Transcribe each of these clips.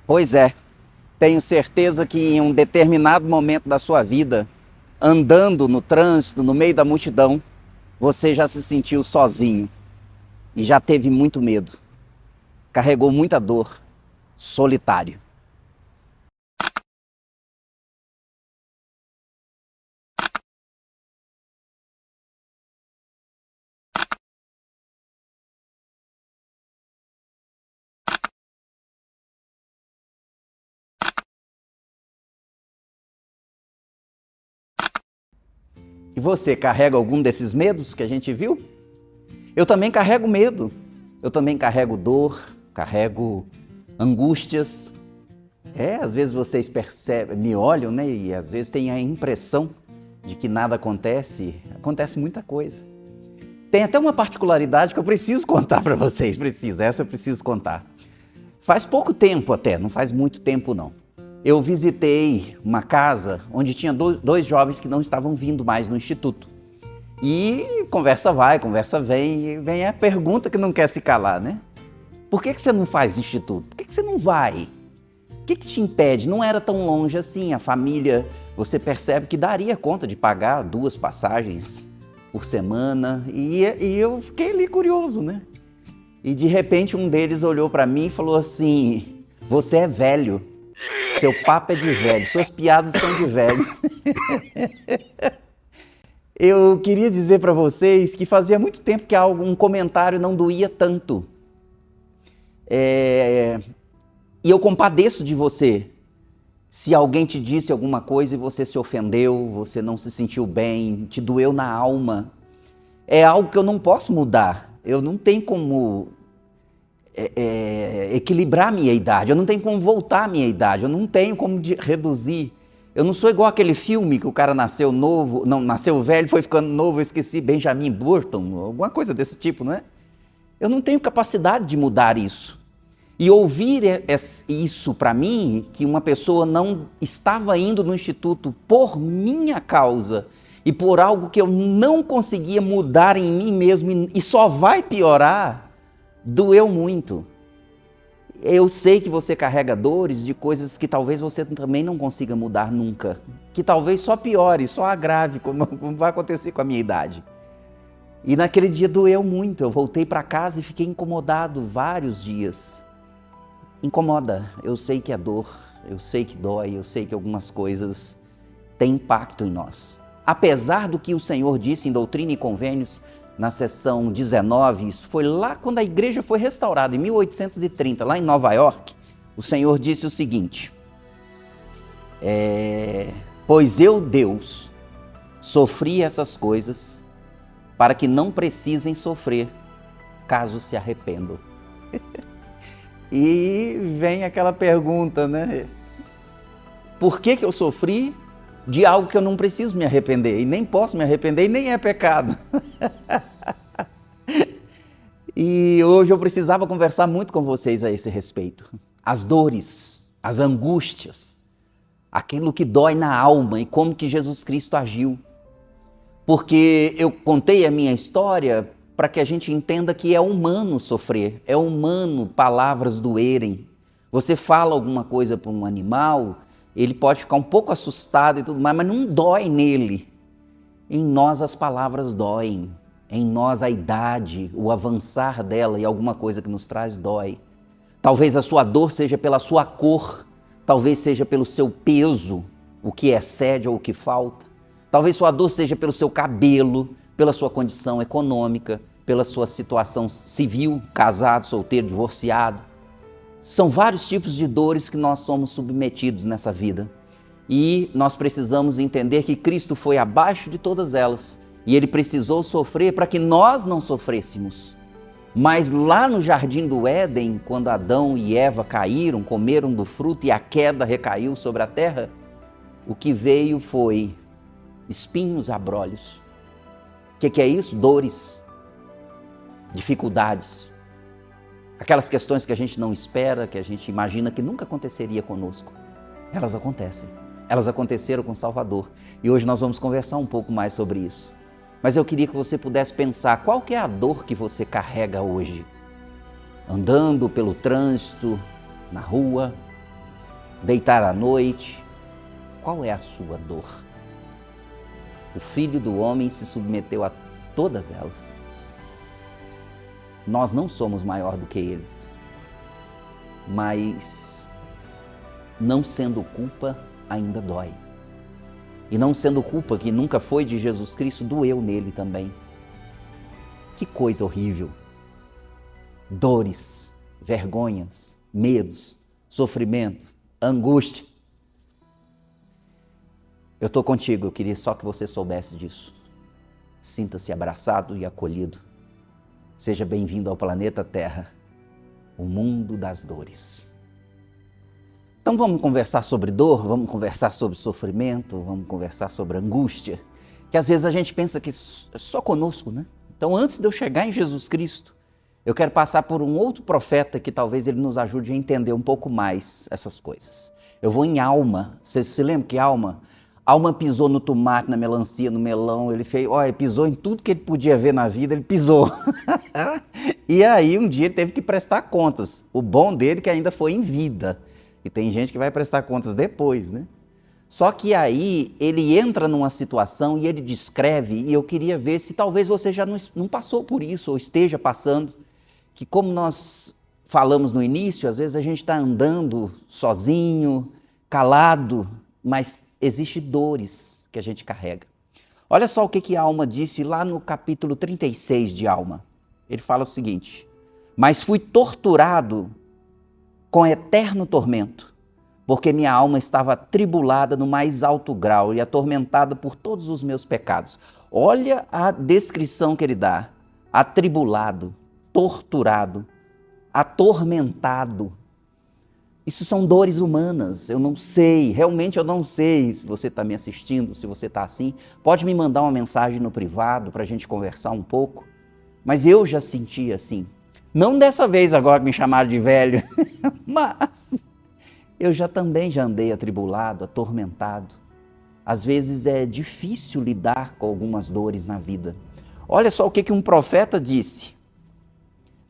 Pois é, tenho certeza que em um determinado momento da sua vida, andando no trânsito, no meio da multidão, você já se sentiu sozinho e já teve muito medo, carregou muita dor, solitário. E você carrega algum desses medos que a gente viu? Eu também carrego medo, eu também carrego dor, carrego angústias. Às vezes vocês percebem, me olham, né? E às vezes têm a impressão de que nada acontece. Acontece muita coisa. Tem até uma particularidade que eu preciso contar para vocês. Essa eu preciso contar. Faz pouco tempo até, não faz muito tempo não. Eu visitei uma casa onde tinha dois jovens que não estavam vindo mais no instituto. E conversa vai, conversa vem, e vem a pergunta que não quer se calar, né? Por que você não faz instituto? Por que você não vai? O que te impede? Não era tão longe assim. A família, você percebe que daria conta de pagar 2 passagens por semana. E eu fiquei ali curioso, né? E de repente um deles olhou para mim e falou assim: você é velho, seu papo é de velho, suas piadas são de velho. Eu queria dizer para vocês que fazia muito tempo que um comentário não doía tanto. E eu compadeço de você. Se alguém te disse alguma coisa e você se ofendeu, você não se sentiu bem, te doeu na alma, é algo que eu não posso mudar. Eu não tenho como equilibrar a minha idade, eu não tenho como voltar a minha idade, eu não tenho como reduzir. Eu não sou igual aquele filme que o cara nasceu novo, não, nasceu velho, foi ficando novo, eu esqueci, Benjamin Button, alguma coisa desse tipo, não é? Eu não tenho capacidade de mudar isso. E ouvir isso para mim, que uma pessoa não estava indo no instituto por minha causa e por algo que eu não conseguia mudar em mim mesmo e só vai piorar, doeu muito. Eu sei que você carrega dores de coisas que talvez você também não consiga mudar nunca, que talvez só piore, só agrave, como vai acontecer com a minha idade. E naquele dia doeu muito, eu voltei para casa e fiquei incomodado vários dias. Incomoda, eu sei que é dor, eu sei que dói, eu sei que algumas coisas têm impacto em nós. Apesar do que o Senhor disse em Doutrina e Convênios, na seção 19, isso foi lá quando a igreja foi restaurada, em 1830, lá em Nova York, o Senhor disse o seguinte: pois eu, Deus, sofri essas coisas para que não precisem sofrer, caso se arrependam. E vem aquela pergunta, né? Por que eu sofri de algo que eu não preciso me arrepender? E nem posso me arrepender e nem é pecado. E hoje eu precisava conversar muito com vocês a esse respeito. As dores, as angústias, aquilo que dói na alma e como que Jesus Cristo agiu. Porque eu contei a minha história para que a gente entenda que é humano sofrer, é humano palavras doerem. Você fala alguma coisa para um animal, ele pode ficar um pouco assustado e tudo mais, mas não dói nele. Em nós as palavras doem, em nós a idade, o avançar dela e alguma coisa que nos traz dói. Talvez a sua dor seja pela sua cor, talvez seja pelo seu peso, o que excede ou o que falta. Talvez sua dor seja pelo seu cabelo, pela sua condição econômica, pela sua situação civil, casado, solteiro, divorciado. São vários tipos de dores que nós somos submetidos nessa vida. E nós precisamos entender que Cristo foi abaixo de todas elas. E Ele precisou sofrer para que nós não sofrêssemos. Mas lá no jardim do Éden, quando Adão e Eva caíram, comeram do fruto e a queda recaiu sobre a terra, o que veio foi espinhos, abrolhos. O que é isso? Dores, dificuldades, aquelas questões que a gente não espera, que a gente imagina que nunca aconteceria conosco. Elas acontecem, elas aconteceram com o Salvador e hoje nós vamos conversar um pouco mais sobre isso. Mas eu queria que você pudesse pensar qual que é a dor que você carrega hoje, andando pelo trânsito, na rua, deitar à noite. Qual é a sua dor? O Filho do Homem se submeteu a todas elas. Nós não somos maior do que eles, mas não sendo culpa, ainda dói. E não sendo culpa que nunca foi de Jesus Cristo, doeu nele também. Que coisa horrível. Dores, vergonhas, medos, sofrimento, angústia. Eu estou contigo, eu queria só que você soubesse disso. Sinta-se abraçado e acolhido. Seja bem-vindo ao planeta Terra, o mundo das dores. Então vamos conversar sobre dor, vamos conversar sobre sofrimento, vamos conversar sobre angústia, que às vezes a gente pensa que é só conosco, né? Então antes de eu chegar em Jesus Cristo, eu quero passar por um outro profeta que talvez ele nos ajude a entender um pouco mais essas coisas. Eu vou em Alma. Vocês se lembram que Alma pisou no tomate, na melancia, no melão, ele pisou em tudo que ele podia ver na vida, ele pisou. E aí um dia ele teve que prestar contas. O bom dele é que ainda foi em vida. E tem gente que vai prestar contas depois, né? Só que aí ele entra numa situação e ele descreve, e eu queria ver se talvez você já não passou por isso, ou esteja passando, que como nós falamos no início, às vezes a gente está andando sozinho, calado, mas existem dores que a gente carrega. Olha só o que Alma disse lá no capítulo 36 de Alma. Ele fala o seguinte: mas fui torturado com eterno tormento, porque minha alma estava atribulada no mais alto grau e atormentada por todos os meus pecados. Olha a descrição que ele dá: atribulado, torturado, atormentado. Isso são dores humanas, eu não sei, realmente eu não sei se você está me assistindo, se você está assim. Pode me mandar uma mensagem no privado para a gente conversar um pouco, mas eu já senti assim. Não dessa vez agora que me chamaram de velho, mas eu também já andei atribulado, atormentado. Às vezes é difícil lidar com algumas dores na vida. Olha só o que um profeta disse: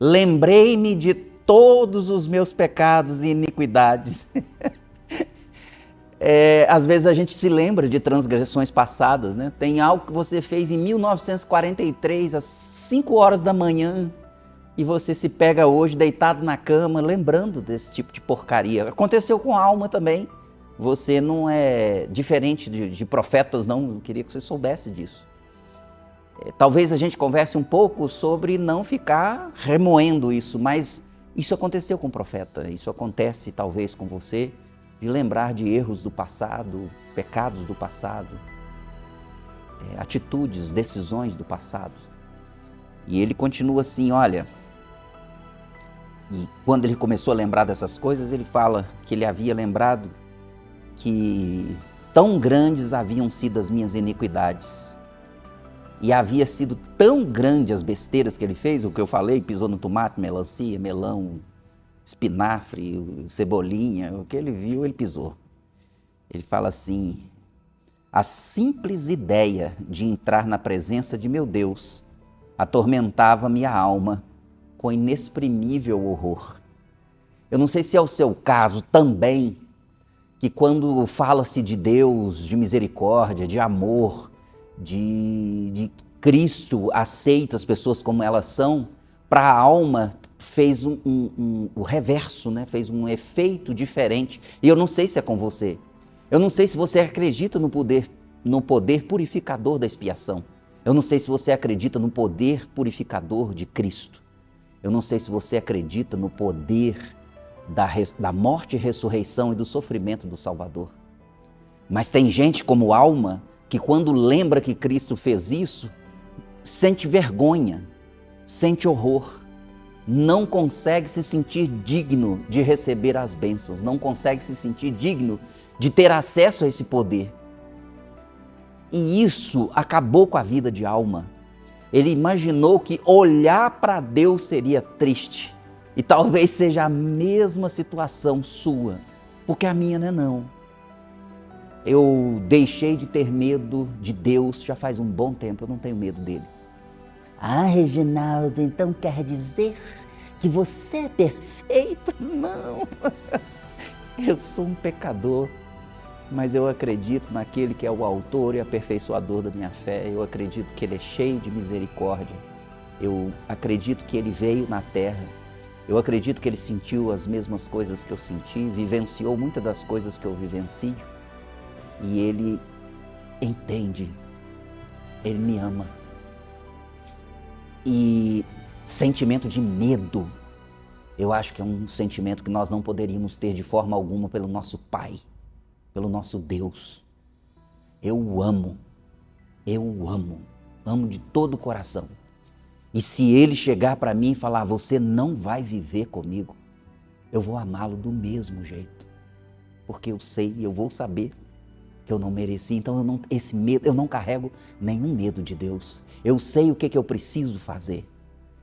lembrei-me de todos os meus pecados e iniquidades. Às vezes a gente se lembra de transgressões passadas, né? Tem algo que você fez em 1943, às 5 horas da manhã, e você se pega hoje deitado na cama, lembrando desse tipo de porcaria. Aconteceu com a Alma também. Você não é diferente de profetas, não. Eu queria que você soubesse disso. Talvez a gente converse um pouco sobre não ficar remoendo isso, mas isso aconteceu com o profeta, isso acontece talvez com você, de lembrar de erros do passado, pecados do passado, atitudes, decisões do passado. E ele continua assim, olha, e quando ele começou a lembrar dessas coisas, ele fala que ele havia lembrado que tão grandes haviam sido as minhas iniquidades. E havia sido tão grande as besteiras que ele fez, o que eu falei, pisou no tomate, melancia, melão, espinafre, cebolinha, o que ele viu, ele pisou. Ele fala assim: a simples ideia de entrar na presença de meu Deus atormentava minha alma com inexprimível horror. Eu não sei se é o seu caso também, que quando fala-se de Deus, de misericórdia, de amor, de Cristo aceita as pessoas como elas são, para a alma fez o reverso, né? Fez um efeito diferente. E eu não sei se é com você. Eu não sei se você acredita no poder purificador da expiação. Eu não sei se você acredita no poder purificador de Cristo. Eu não sei se você acredita no poder da morte, ressurreição e do sofrimento do Salvador. Mas tem gente como Alma que quando lembra que Cristo fez isso, sente vergonha, sente horror, não consegue se sentir digno de receber as bênçãos, não consegue se sentir digno de ter acesso a esse poder. E isso acabou com a vida de Alma. Ele imaginou que olhar para Deus seria triste. E talvez seja a mesma situação sua, porque a minha não é não. Eu deixei de ter medo de Deus já faz um bom tempo, eu não tenho medo dele. Ah, Reginaldo, então quer dizer que você é perfeito? Não. Eu sou um pecador, mas eu acredito naquele que é o autor e aperfeiçoador da minha fé. Eu acredito que Ele é cheio de misericórdia. Eu acredito que Ele veio na terra. Eu acredito que Ele sentiu as mesmas coisas que eu senti, vivenciou muitas das coisas que eu vivencio. E Ele entende, Ele me ama. E sentimento de medo, eu acho que é um sentimento que nós não poderíamos ter de forma alguma pelo nosso Pai, pelo nosso Deus. Eu o amo de todo o coração. E se Ele chegar para mim e falar, você não vai viver comigo, eu vou amá-lo do mesmo jeito. Porque eu sei e eu vou saber que eu não mereci. Então eu não carrego nenhum medo de Deus. Eu sei o que eu preciso fazer.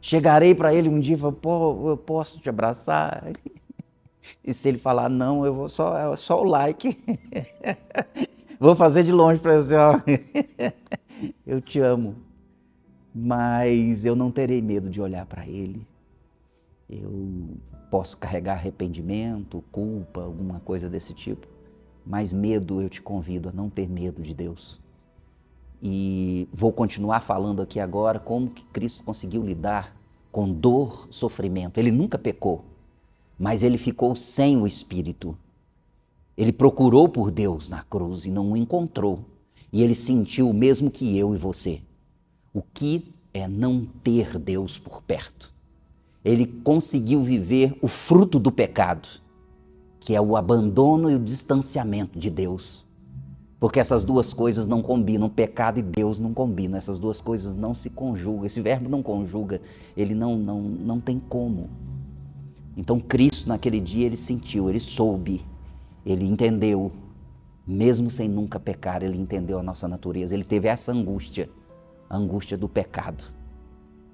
Chegarei para Ele um dia e falar, pô, eu posso te abraçar? E se Ele falar não, eu vou só o like. Vou fazer de longe para dizer, ó, eu te amo. Mas eu não terei medo de olhar para Ele. Eu posso carregar arrependimento, culpa, alguma coisa desse tipo. Mas medo, eu te convido a não ter medo de Deus. E vou continuar falando aqui agora como que Cristo conseguiu lidar com dor, sofrimento. Ele nunca pecou, mas Ele ficou sem o Espírito. Ele procurou por Deus na cruz e não o encontrou. E Ele sentiu o mesmo que eu e você. O que é não ter Deus por perto? Ele conseguiu viver o fruto do pecado, que é o abandono e o distanciamento de Deus. Porque essas duas coisas não combinam, pecado e Deus não combinam, essas duas coisas não se conjugam, esse verbo não conjuga, ele não tem como. Então Cristo naquele dia ele sentiu, ele soube, ele entendeu, mesmo sem nunca pecar, ele entendeu a nossa natureza, ele teve essa angústia, a angústia do pecado,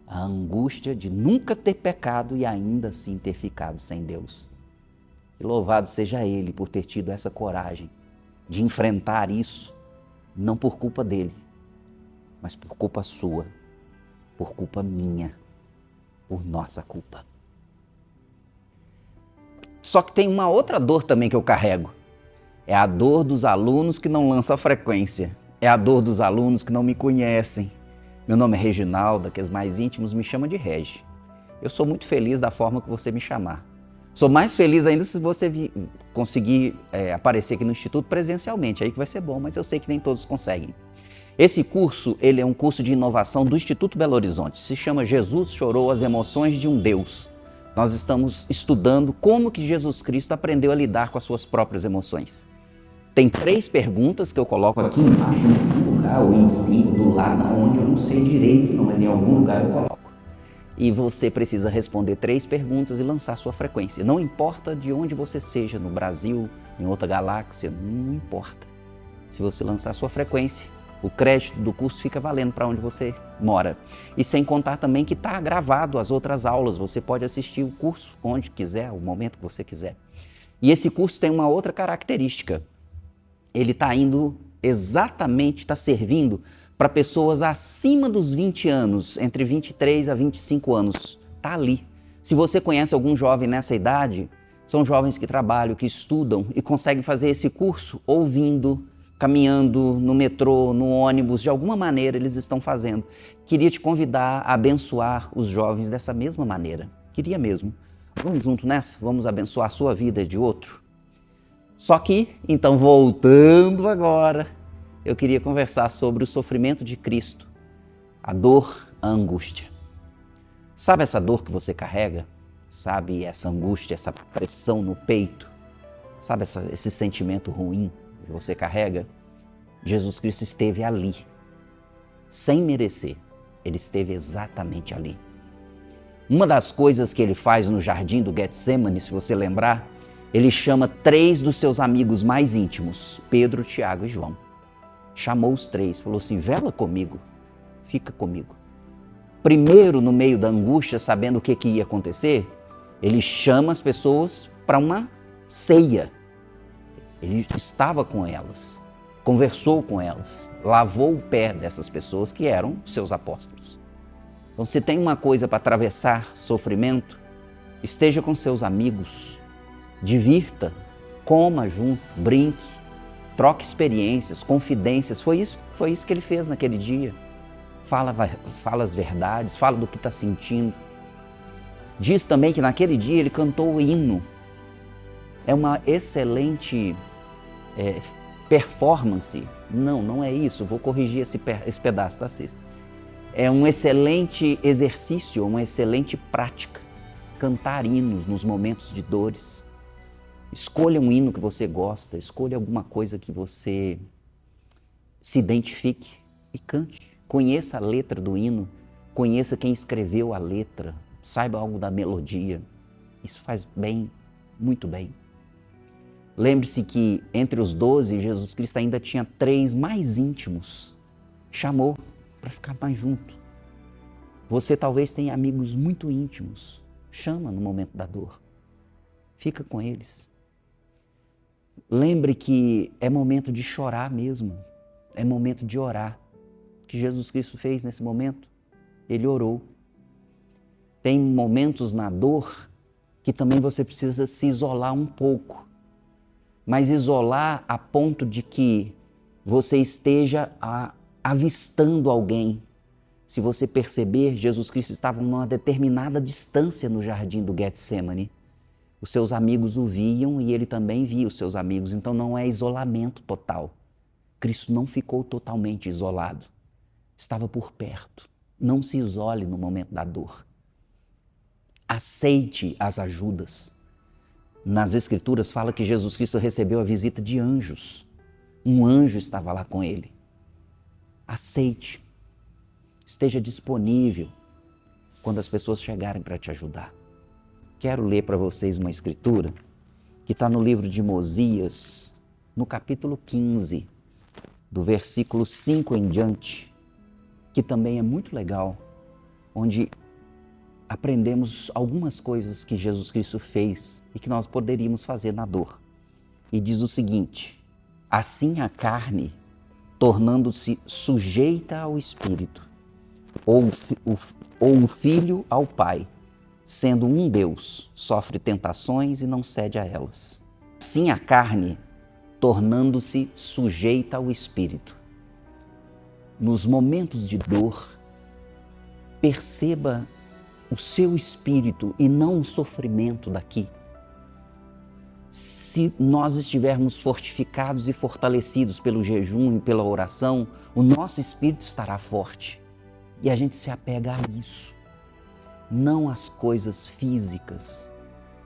a angústia de nunca ter pecado e ainda assim ter ficado sem Deus. E louvado seja Ele por ter tido essa coragem de enfrentar isso, não por culpa dele, mas por culpa sua, por culpa minha, por nossa culpa. Só que tem uma outra dor também que eu carrego. É a dor dos alunos que não lançam a frequência. É a dor dos alunos que não me conhecem. Meu nome é Reginaldo, aqueles mais íntimos me chamam de Regi. Eu sou muito feliz da forma que você me chamar. Sou mais feliz ainda se você conseguir aparecer aqui no Instituto presencialmente, aí que vai ser bom, mas eu sei que nem todos conseguem. Esse curso, ele é um curso de inovação do Instituto Belo Horizonte, se chama Jesus Chorou as Emoções de um Deus. Nós estamos estudando como que Jesus Cristo aprendeu a lidar com as suas próprias emoções. Tem 3 perguntas que eu coloco aqui embaixo, em algum lugar, ou em cima, do lado, onde eu não sei direito, não, mas em algum lugar eu coloco. E você precisa responder 3 perguntas e lançar sua frequência. Não importa de onde você seja, no Brasil, em outra galáxia, não importa. Se você lançar sua frequência, o crédito do curso fica valendo para onde você mora. E sem contar também que está gravado as outras aulas, você pode assistir o curso onde quiser, o momento que você quiser. E esse curso tem uma outra característica. Ele está indo exatamente, está servindo para pessoas acima dos 20 anos, entre 23 a 25 anos, está ali. Se você conhece algum jovem nessa idade, são jovens que trabalham, que estudam e conseguem fazer esse curso ouvindo, caminhando no metrô, no ônibus, de alguma maneira eles estão fazendo. Queria te convidar a abençoar os jovens dessa mesma maneira. Queria mesmo. Vamos junto nessa? Vamos abençoar a sua vida e de outro? Só que, então, voltando agora, eu queria conversar sobre o sofrimento de Cristo, a dor, a angústia. Sabe essa dor que você carrega? Sabe essa angústia, essa pressão no peito? Sabe esse sentimento ruim que você carrega? Jesus Cristo esteve ali, sem merecer. Ele esteve exatamente ali. Uma das coisas que ele faz no jardim do Getsemane, se você lembrar, ele chama 3 dos seus amigos mais íntimos, Pedro, Tiago e João. Chamou os 3, falou assim, vela comigo, fica comigo. Primeiro, no meio da angústia, sabendo o que ia acontecer, ele chama as pessoas para uma ceia. Ele estava com elas, conversou com elas, lavou o pé dessas pessoas que eram seus apóstolos. Então, se tem uma coisa para atravessar sofrimento, esteja com seus amigos, divirta, coma junto, brinque, troque experiências, confidências. Foi isso que ele fez naquele dia. Fala as verdades, fala do que está sentindo. Diz também que naquele dia ele cantou o hino. É uma excelente performance. Não é isso. Vou corrigir esse pedaço, tá, Cista? É um excelente exercício, uma excelente prática. Cantar hinos nos momentos de dores. Escolha um hino que você gosta, escolha alguma coisa que você se identifique e cante. Conheça a letra do hino, conheça quem escreveu a letra, saiba algo da melodia. Isso faz bem, muito bem. Lembre-se que entre os 12, Jesus Cristo ainda tinha 3 mais íntimos. Chamou para ficar mais junto. Você talvez tenha amigos muito íntimos. Chama no momento da dor. Fica com eles. Lembre que é momento de chorar mesmo. É momento de orar. O que Jesus Cristo fez nesse momento? Ele orou. Tem momentos na dor que também você precisa se isolar um pouco. Mas isolar a ponto de que você esteja avistando alguém. Se você perceber, Jesus Cristo estava numa determinada distância no jardim do Getsemane. Os seus amigos o viam e ele também via os seus amigos. Então não é isolamento total. Cristo não ficou totalmente isolado. Estava por perto. Não se isole no momento da dor. Aceite as ajudas. Nas Escrituras fala que Jesus Cristo recebeu a visita de anjos. Um anjo estava lá com ele. Aceite. Esteja disponível quando as pessoas chegarem para te ajudar. Quero ler para vocês uma escritura que está no livro de Mosias, no capítulo 15, do versículo 5 em diante, que também é muito legal, onde aprendemos algumas coisas que Jesus Cristo fez e que nós poderíamos fazer na dor. E diz o seguinte: assim a carne, tornando-se sujeita ao Espírito, ou o Filho ao Pai, sendo um Deus, sofre tentações e não cede a elas. Assim a carne, tornando-se sujeita ao Espírito. Nos momentos de dor, perceba o seu espírito e não o sofrimento daqui. Se nós estivermos fortificados e fortalecidos pelo jejum e pela oração, o nosso espírito estará forte. E a gente se apega a isso. Não às coisas físicas,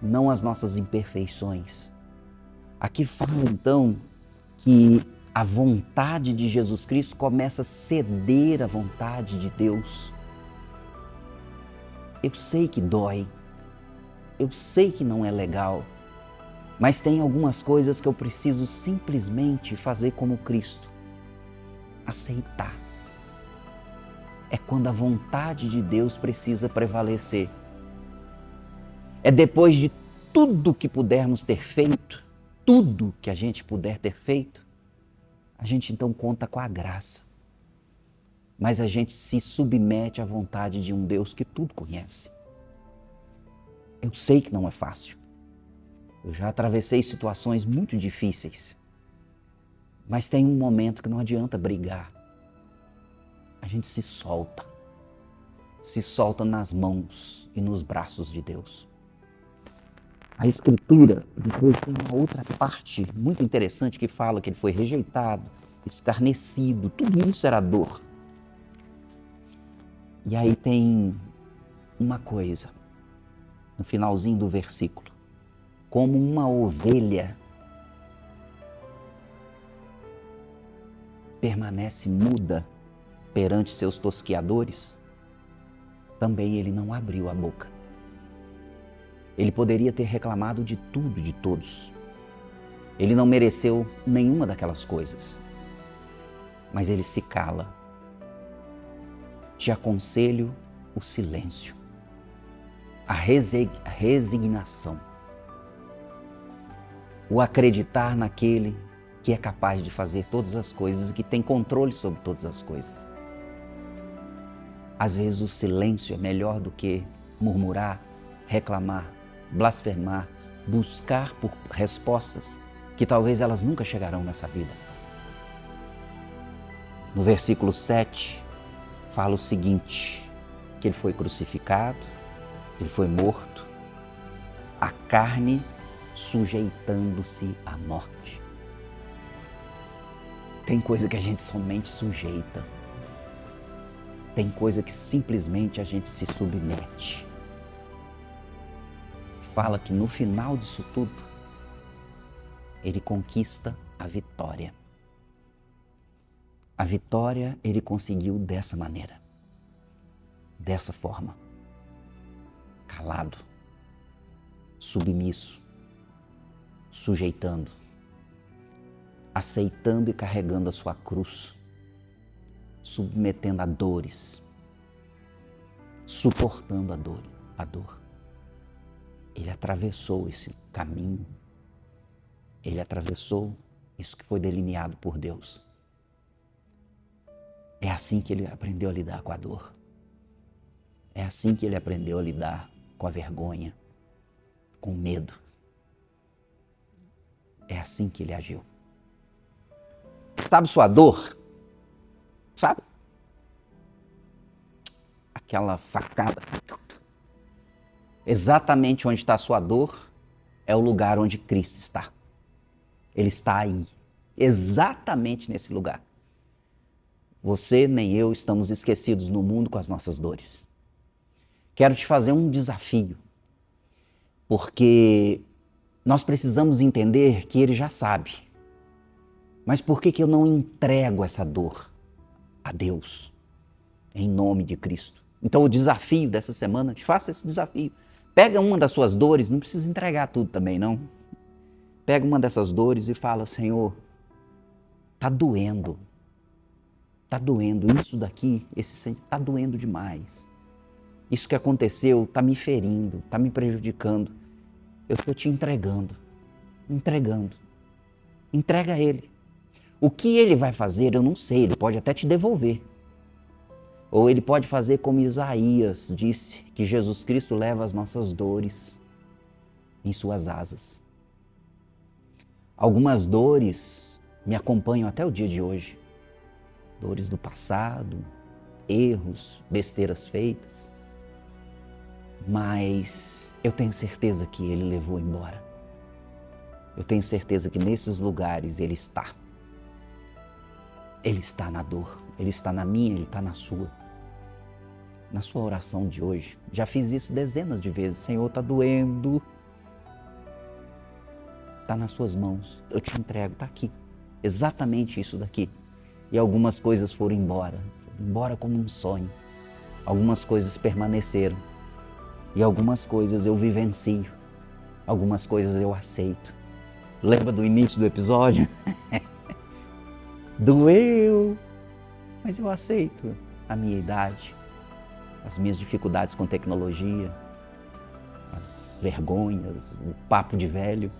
não às nossas imperfeições. Aqui fala então que a vontade de Jesus Cristo começa a ceder à vontade de Deus. Eu sei que dói, eu sei que não é legal, mas tem algumas coisas que eu preciso simplesmente fazer como Cristo. Aceitar. É quando a vontade de Deus precisa prevalecer. É depois de tudo que pudermos ter feito, tudo que a gente puder ter feito, a gente então conta com a graça. Mas a gente se submete à vontade de um Deus que tudo conhece. Eu sei que não é fácil. Eu já atravessei situações muito difíceis. Mas tem um momento que não adianta brigar. A gente se solta nas mãos e nos braços de Deus. A Escritura depois tem uma outra parte muito interessante que fala que ele foi rejeitado, escarnecido, tudo isso era dor. E aí tem uma coisa, no finalzinho do versículo, como uma ovelha permanece muda perante seus tosqueadores, também ele não abriu a boca. Ele poderia ter reclamado de tudo, de todos. Ele não mereceu nenhuma daquelas coisas. Mas ele se cala. Te aconselho o silêncio, a resignação, o acreditar naquele que é capaz de fazer todas as coisas e que tem controle sobre todas as coisas. Às vezes o silêncio é melhor do que murmurar, reclamar, blasfemar, buscar por respostas que talvez elas nunca chegarão nessa vida. No versículo 7, fala o seguinte, que ele foi crucificado, ele foi morto, a carne sujeitando-se à morte. Tem coisa que a gente somente sujeita. Tem coisa que simplesmente a gente se submete. Fala que no final disso tudo, ele conquista a vitória. A vitória ele conseguiu dessa maneira, dessa forma, calado, submisso, sujeitando, aceitando e carregando a sua cruz, submetendo a dores, suportando a dor. Ele atravessou esse caminho, ele atravessou isso que foi delineado por Deus. É assim que ele aprendeu a lidar com a dor. É assim que ele aprendeu a lidar com a vergonha, com o medo. É assim que ele agiu. Sabe sua dor? Sabe? Aquela facada. Exatamente onde está a sua dor é o lugar onde Cristo está. Ele está aí. Exatamente nesse lugar. Você nem eu estamos esquecidos no mundo com as nossas dores. Quero te fazer um desafio, porque nós precisamos entender que Ele já sabe. Mas por que eu não entrego essa dor a Deus, em nome de Cristo? Então o desafio dessa semana, te faça esse desafio. Pega uma das suas dores, não precisa entregar tudo também não. Pega uma dessas dores e fala, Senhor, tá doendo. Tá doendo, isso daqui, tá doendo demais. Isso que aconteceu tá me ferindo, tá me prejudicando. Eu estou te entregando. Entrega a Ele. O que Ele vai fazer, eu não sei, Ele pode até te devolver. Ou Ele pode fazer como Isaías disse, que Jesus Cristo leva as nossas dores em suas asas. Algumas dores me acompanham até o dia de hoje. Dores do passado, erros, besteiras feitas. Mas eu tenho certeza que Ele levou embora. Eu tenho certeza que nesses lugares Ele está. Ele está na dor, Ele está na minha, Ele está na sua. Na sua oração de hoje, já fiz isso dezenas de vezes. Senhor, está doendo. Está nas suas mãos, eu te entrego, está aqui. Exatamente isso daqui. E algumas coisas foram embora como um sonho. Algumas coisas permaneceram. E algumas coisas eu vivencio. Algumas coisas eu aceito. Lembra do início do episódio? Doeu, mas eu aceito a minha idade, as minhas dificuldades com tecnologia, as vergonhas, o papo de velho.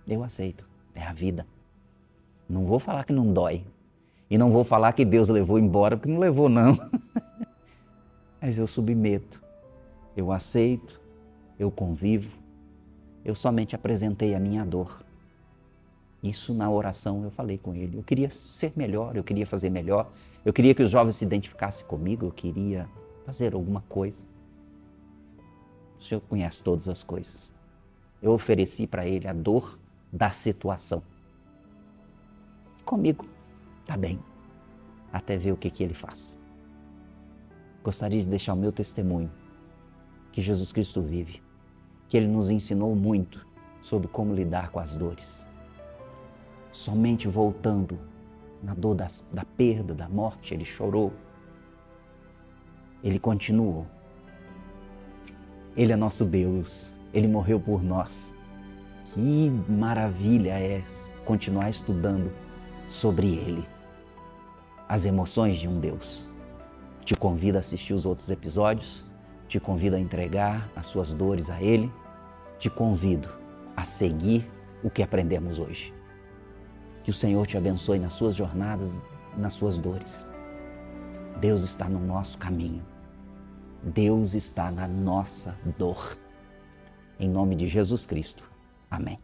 Eu aceito, é a vida. Não vou falar que não dói. E não vou falar que Deus levou embora, porque não levou não. Mas eu submeto, eu aceito, eu convivo. Eu somente apresentei a minha dor. Isso na oração eu falei com Ele. Eu queria ser melhor, eu queria fazer melhor. Eu queria que os jovens se identificassem comigo, eu queria fazer alguma coisa. O Senhor conhece todas as coisas. Eu ofereci para Ele a dor da situação. E comigo, tá bem, até ver o que Ele faz. Gostaria de deixar o meu testemunho, que Jesus Cristo vive, que Ele nos ensinou muito sobre como lidar com as dores. Somente voltando na dor da perda, da morte, Ele chorou. Ele continuou. Ele é nosso Deus, Ele morreu por nós. Que maravilha é continuar estudando sobre Ele, as emoções de um Deus. Te convido a assistir os outros episódios, te convido a entregar as suas dores a Ele, te convido a seguir o que aprendemos hoje. Que o Senhor te abençoe nas suas jornadas, nas suas dores. Deus está no nosso caminho. Deus está na nossa dor. Em nome de Jesus Cristo. Amém.